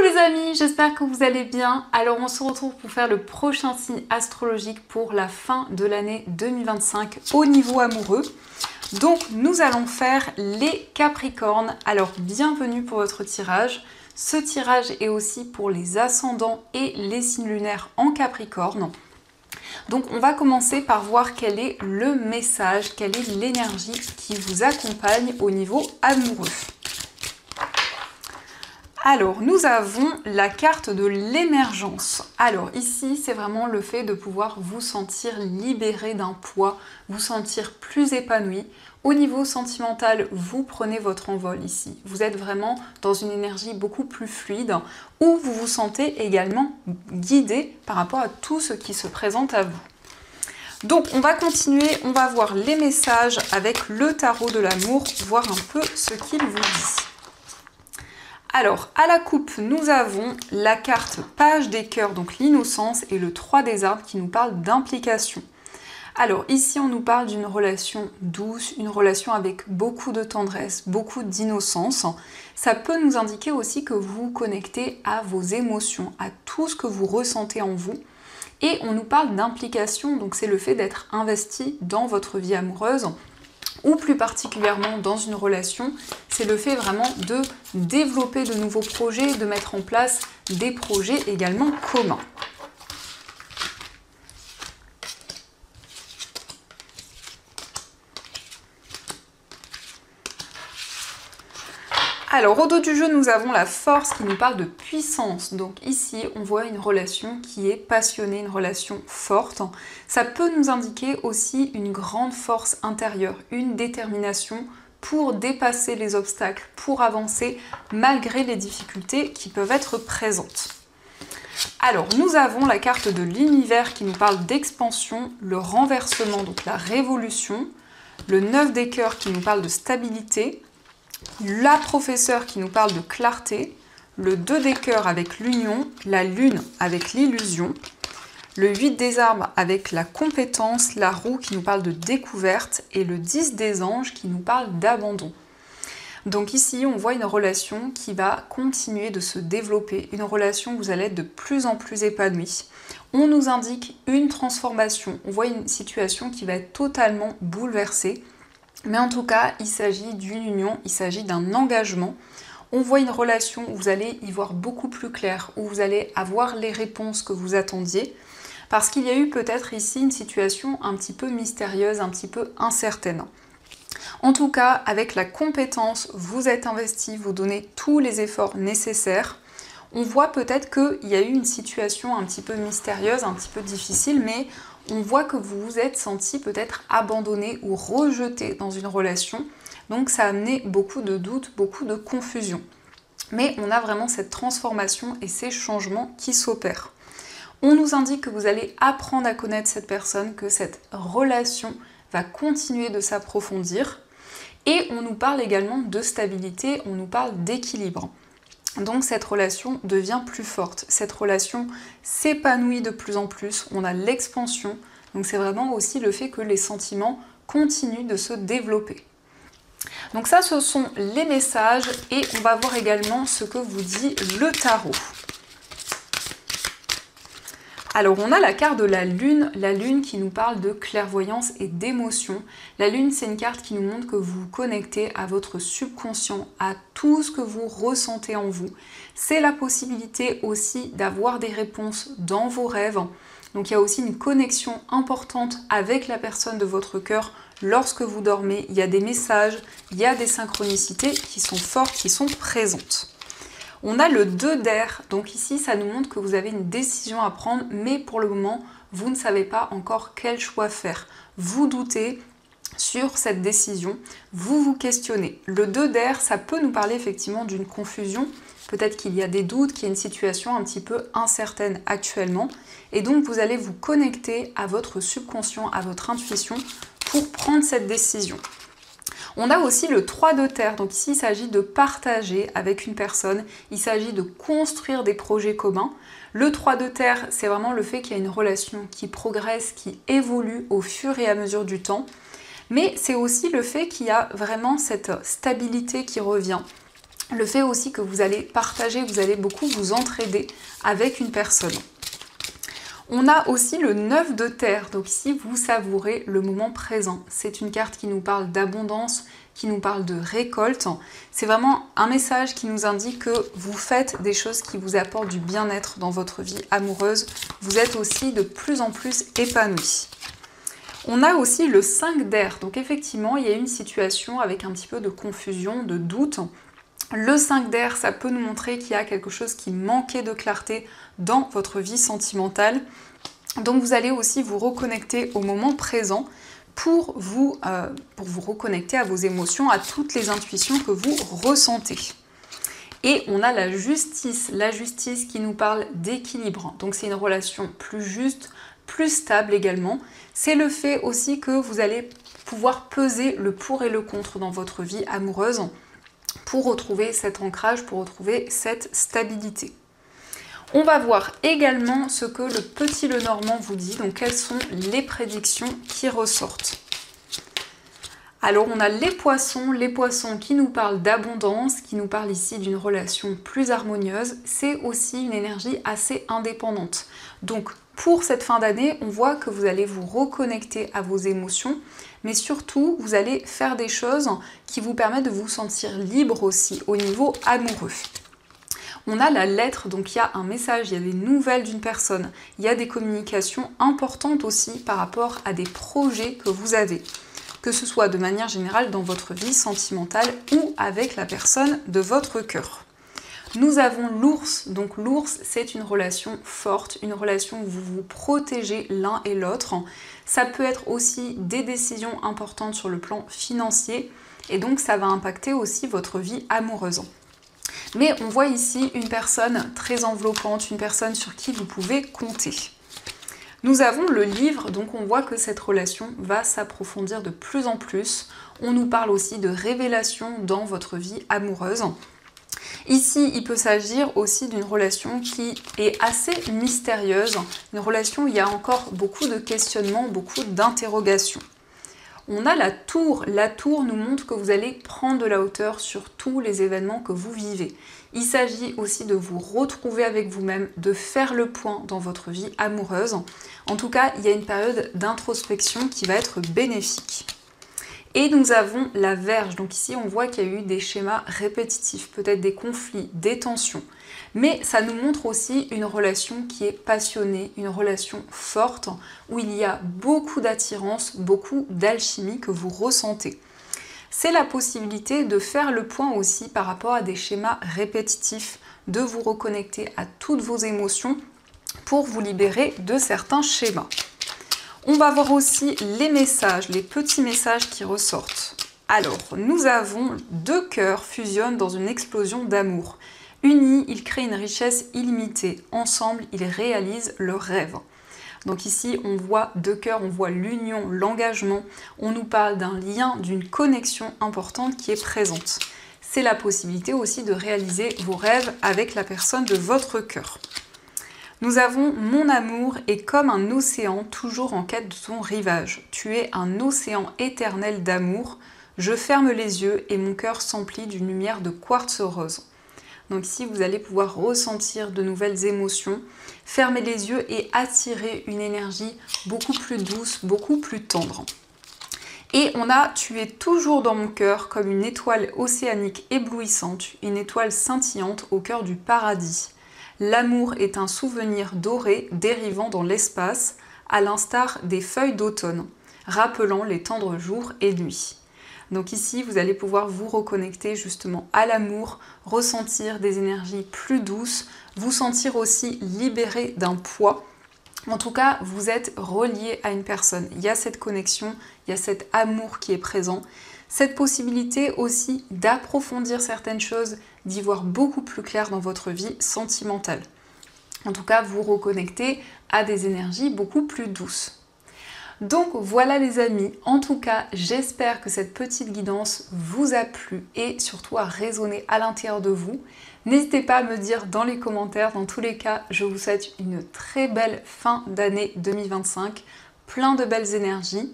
Coucou les amis, j'espère que vous allez bien. Alors on se retrouve pour faire le prochain signe astrologique pour la fin de l'année 2025 au niveau amoureux. Donc nous allons faire les Capricornes. Alors bienvenue pour votre tirage. Ce tirage est aussi pour les ascendants et les signes lunaires en Capricorne. Donc on va commencer par voir quel est le message, quelle est l'énergie qui vous accompagne au niveau amoureux. Alors, nous avons la carte de l'émergence. Alors ici, c'est vraiment le fait de pouvoir vous sentir libéré d'un poids, vous sentir plus épanoui. Au niveau sentimental, vous prenez votre envol ici. Vous êtes vraiment dans une énergie beaucoup plus fluide, où vous vous sentez également guidé par rapport à tout ce qui se présente à vous. Donc, on va continuer, on va voir les messages avec le tarot de l'amour, voir un peu ce qu'il vous dit. Alors, à la coupe, nous avons la carte page des cœurs, donc l'innocence, et le 3 des arbres qui nous parle d'implication. Alors ici, on nous parle d'une relation douce, une relation avec beaucoup de tendresse, beaucoup d'innocence. Ça peut nous indiquer aussi que vous vous connectez à vos émotions, à tout ce que vous ressentez en vous. Et on nous parle d'implication, donc c'est le fait d'être investi dans votre vie amoureuse, ou plus particulièrement dans une relation, c'est le fait vraiment de développer de nouveaux projets, de mettre en place des projets également communs. Alors au dos du jeu, nous avons la force qui nous parle de puissance. Donc ici, on voit une relation qui est passionnée, une relation forte. Ça peut nous indiquer aussi une grande force intérieure, une détermination pour dépasser les obstacles, pour avancer malgré les difficultés qui peuvent être présentes. Alors nous avons la carte de l'univers qui nous parle d'expansion, le renversement, donc la révolution, le 9 des cœurs qui nous parle de stabilité, la professeure qui nous parle de clarté, le 2 des cœurs avec l'union, la lune avec l'illusion, le 8 des arbres avec la compétence, la roue qui nous parle de découverte et le 10 des anges qui nous parle d'abandon. Donc ici, on voit une relation qui va continuer de se développer, une relation où vous allez être de plus en plus épanoui. On nous indique une transformation, on voit une situation qui va être totalement bouleversée. Mais en tout cas, il s'agit d'une union, il s'agit d'un engagement. On voit une relation où vous allez y voir beaucoup plus clair, où vous allez avoir les réponses que vous attendiez. Parce qu'il y a eu peut-être ici une situation un petit peu mystérieuse, un petit peu incertaine. En tout cas, avec la compétence, vous êtes investi, vous donnez tous les efforts nécessaires. On voit peut-être qu'il y a eu une situation un petit peu mystérieuse, un petit peu difficile, mais on voit que vous vous êtes senti peut-être abandonné ou rejeté dans une relation. Donc ça a amené beaucoup de doutes, beaucoup de confusion. Mais on a vraiment cette transformation et ces changements qui s'opèrent. On nous indique que vous allez apprendre à connaître cette personne, que cette relation va continuer de s'approfondir. Et on nous parle également de stabilité, on nous parle d'équilibre. Donc cette relation devient plus forte, cette relation s'épanouit de plus en plus, on a l'expansion, donc c'est vraiment aussi le fait que les sentiments continuent de se développer. Donc ça, ce sont les messages et on va voir également ce que vous dit le tarot. Alors on a la carte de la lune qui nous parle de clairvoyance et d'émotion. La lune, c'est une carte qui nous montre que vous vous connectez à votre subconscient, à tout ce que vous ressentez en vous. C'est la possibilité aussi d'avoir des réponses dans vos rêves. Donc il y a aussi une connexion importante avec la personne de votre cœur lorsque vous dormez. Il y a des messages, il y a des synchronicités qui sont fortes, qui sont présentes. On a le 2 d'air, donc ici ça nous montre que vous avez une décision à prendre, mais pour le moment, vous ne savez pas encore quel choix faire. Vous doutez sur cette décision, vous vous questionnez. Le 2 d'air, ça peut nous parler effectivement d'une confusion, peut-être qu'il y a des doutes, qu'il y a une situation un petit peu incertaine actuellement, et donc vous allez vous connecter à votre subconscient, à votre intuition pour prendre cette décision. On a aussi le 3 de terre, donc ici il s'agit de partager avec une personne, il s'agit de construire des projets communs. Le 3 de terre, c'est vraiment le fait qu'il y a une relation qui progresse, qui évolue au fur et à mesure du temps, mais c'est aussi le fait qu'il y a vraiment cette stabilité qui revient. le fait aussi que vous allez partager, vous allez beaucoup vous entraider avec une personne. On a aussi le 9 de terre, donc ici vous savourez le moment présent. C'est une carte qui nous parle d'abondance, qui nous parle de récolte. C'est vraiment un message qui nous indique que vous faites des choses qui vous apportent du bien-être dans votre vie amoureuse. Vous êtes aussi de plus en plus épanoui. On a aussi le 5 d'air, donc effectivement il y a une situation avec un petit peu de confusion, de doute. Le 5 d'air, ça peut nous montrer qu'il y a quelque chose qui manquait de clarté dans votre vie sentimentale. Donc vous allez aussi vous reconnecter au moment présent pour vous reconnecter à vos émotions, à toutes les intuitions que vous ressentez. Et on a la justice qui nous parle d'équilibre. Donc c'est une relation plus juste, plus stable également. C'est le fait aussi que vous allez pouvoir peser le pour et le contre dans votre vie amoureuse pour retrouver cet ancrage, pour retrouver cette stabilité. On va voir également ce que le petit Lenormand vous dit, donc quelles sont les prédictions qui ressortent. Alors on a les poissons qui nous parlent d'abondance, qui nous parlent ici d'une relation plus harmonieuse. C'est aussi une énergie assez indépendante. Donc pour cette fin d'année, on voit que vous allez vous reconnecter à vos émotions, mais surtout vous allez faire des choses qui vous permettent de vous sentir libre aussi au niveau amoureux. On a la lettre, donc il y a un message, il y a des nouvelles d'une personne, il y a des communications importantes aussi par rapport à des projets que vous avez, que ce soit de manière générale dans votre vie sentimentale ou avec la personne de votre cœur. Nous avons l'ours, donc l'ours c'est une relation forte, une relation où vous vous protégez l'un et l'autre. Ça peut être aussi des décisions importantes sur le plan financier et donc ça va impacter aussi votre vie amoureuse. Mais on voit ici une personne très enveloppante, une personne sur qui vous pouvez compter. Nous avons le livre, donc on voit que cette relation va s'approfondir de plus en plus. On nous parle aussi de révélations dans votre vie amoureuse. Ici, il peut s'agir aussi d'une relation qui est assez mystérieuse, une relation où il y a encore beaucoup de questionnements, beaucoup d'interrogations. On a la tour. La tour nous montre que vous allez prendre de la hauteur sur tous les événements que vous vivez. Il s'agit aussi de vous retrouver avec vous-même, de faire le point dans votre vie amoureuse. En tout cas, il y a une période d'introspection qui va être bénéfique. Et nous avons la Vierge. Donc ici, on voit qu'il y a eu des schémas répétitifs, peut-être des conflits, des tensions. Mais ça nous montre aussi une relation qui est passionnée, une relation forte, où il y a beaucoup d'attirance, beaucoup d'alchimie que vous ressentez. C'est la possibilité de faire le point aussi par rapport à des schémas répétitifs, de vous reconnecter à toutes vos émotions pour vous libérer de certains schémas. On va voir aussi les messages, les petits messages qui ressortent. Alors, nous avons deux cœurs fusionnent dans une explosion d'amour. Unis, ils créent une richesse illimitée. Ensemble, ils réalisent leurs rêves. Donc ici, on voit deux cœurs, on voit l'union, l'engagement. On nous parle d'un lien, d'une connexion importante qui est présente. C'est la possibilité aussi de réaliser vos rêves avec la personne de votre cœur. Nous avons « Mon amour est comme un océan toujours en quête de son rivage. Tu es un océan éternel d'amour. Je ferme les yeux et mon cœur s'emplit d'une lumière de quartz rose. » Donc ici, vous allez pouvoir ressentir de nouvelles émotions, fermer les yeux et attirer une énergie beaucoup plus douce, beaucoup plus tendre. Et on a « Tu es toujours dans mon cœur comme une étoile océanique éblouissante, une étoile scintillante au cœur du paradis. L'amour est un souvenir doré dérivant dans l'espace, à l'instar des feuilles d'automne, rappelant les tendres jours et nuits. » Donc ici, vous allez pouvoir vous reconnecter justement à l'amour, ressentir des énergies plus douces, vous sentir aussi libéré d'un poids. En tout cas, vous êtes relié à une personne. Il y a cette connexion, il y a cet amour qui est présent. Cette possibilité aussi d'approfondir certaines choses, d'y voir beaucoup plus clair dans votre vie sentimentale. En tout cas, vous reconnectez à des énergies beaucoup plus douces. Donc voilà les amis, en tout cas j'espère que cette petite guidance vous a plu et surtout a résonné à l'intérieur de vous. N'hésitez pas à me dire dans les commentaires, dans tous les cas je vous souhaite une très belle fin d'année 2025, plein de belles énergies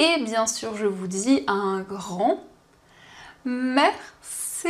et bien sûr je vous dis un grand merci.